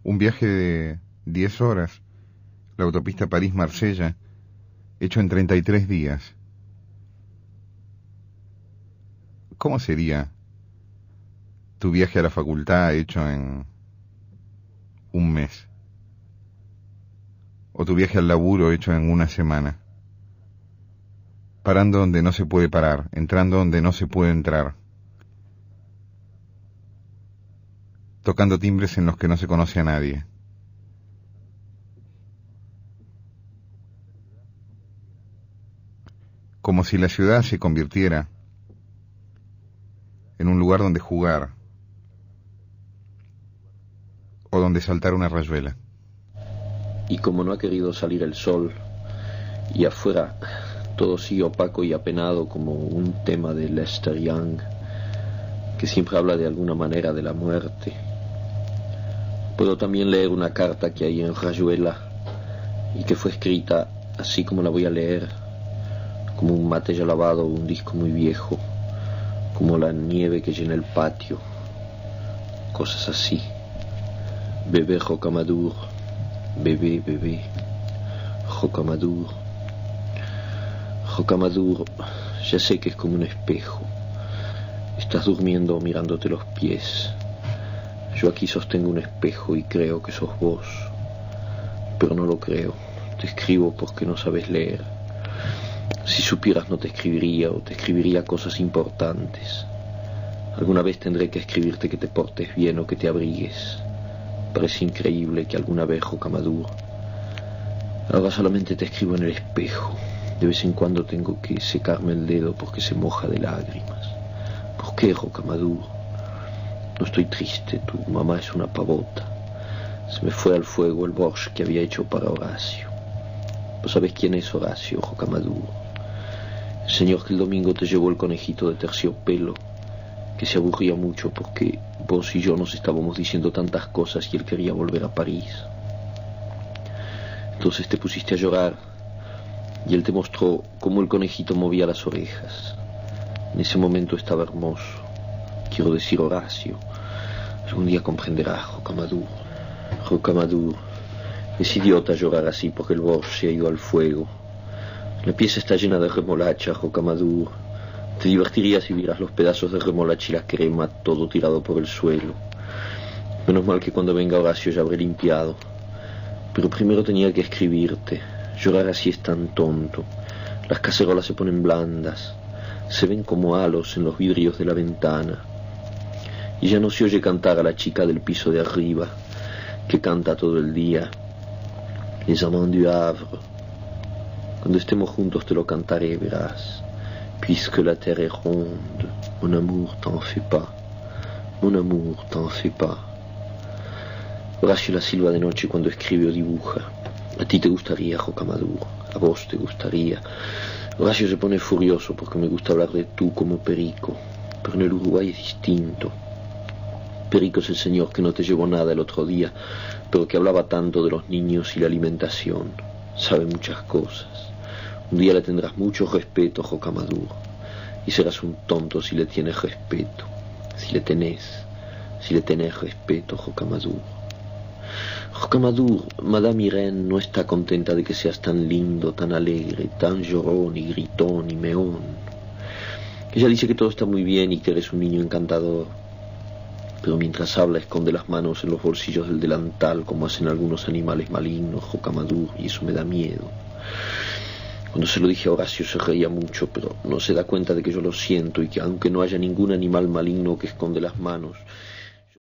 Un viaje de 10 horas, la autopista París-Marsella, hecho en 33 días. ¿Cómo sería tu viaje a la facultad hecho en un mes? ¿O tu viaje al laburo hecho en una semana? Parando donde no se puede parar, entrando donde no se puede entrar, tocando timbres en los que no se conoce a nadie. Como si la ciudad se convirtiera en un lugar donde jugar o donde saltar una rayuela. Y como no ha querido salir el sol y afuera todo sigue opaco y apenado como un tema de Lester Young, que siempre habla de alguna manera de la muerte, puedo también leer una carta que hay en rayuela y que fue escrita así como la voy a leer, como un mate ya lavado o un disco muy viejo, como la nieve que llena el patio, cosas así. Bebé Rocamadour, bebé, bebé, Rocamadour. Rocamadour, ya sé que es como un espejo. Estás durmiendo mirándote los pies. Yo aquí sostengo un espejo y creo que sos vos, pero no lo creo. Te escribo porque no sabes leer. Si supieras no te escribiría, o te escribiría cosas importantes. Alguna vez tendré que escribirte que te portes bien o que te abrigues. Parece increíble que alguna vez, Rocamadour. Ahora solamente te escribo en el espejo. De vez en cuando tengo que secarme el dedo porque se moja de lágrimas. ¿Por qué, Rocamadour? No estoy triste, tu mamá es una pavota. Se me fue al fuego el borsch que había hecho para Horacio. ¿Vos sabés quién es Horacio, Rocamadour? El señor que el domingo te llevó el conejito de terciopelo, que se aburría mucho porque vos y yo nos estábamos diciendo tantas cosas y él quería volver a París. Entonces te pusiste a llorar y él te mostró cómo el conejito movía las orejas. En ese momento estaba hermoso. Quiero decir Horacio. Algún día comprenderás, Rocamadour. Rocamadour. Es idiota llorar así porque el borsch se ha ido al fuego. La pieza está llena de remolacha, Rocamadour. Te divertirías si vieras los pedazos de remolacha y la crema, todo tirado por el suelo. Menos mal que cuando venga Horacio ya habré limpiado. Pero primero tenía que escribirte. Llorar así es tan tonto. Las cacerolas se ponen blandas. Se ven como halos en los vidrios de la ventana. Y ya no se oye cantar a la chica del piso de arriba, que canta todo el día. Les amants du Havre. Cuando estemos juntos te lo cantaré, verás. Puisque la terre est ronde, mon amour t'en fais pas, mon amour t'en fais pas. Horacio la silba de noche cuando escribe o dibuja. A ti te gustaría, Rocamadour, a vos te gustaría. Horacio se pone furioso porque me gusta hablar de tú como Perico, pero en el Uruguay es distinto. Perico es el señor que no te llevó nada el otro día, pero que hablaba tanto de los niños y la alimentación. Sabe muchas cosas. Un día le tendrás mucho respeto, Rocamadour, y serás un tonto si le tienes respeto. Si le tenés respeto, Rocamadour. Rocamadour, Madame Irene no está contenta de que seas tan lindo, tan alegre, tan llorón y gritón y meón. Ella dice que todo está muy bien y que eres un niño encantador, pero mientras habla esconde las manos en los bolsillos del delantal como hacen algunos animales malignos, Rocamadour, y eso me da miedo. Cuando se lo dije a Horacio se reía mucho, pero no se da cuenta de que yo lo siento y que aunque no haya ningún animal maligno que esconde las manos,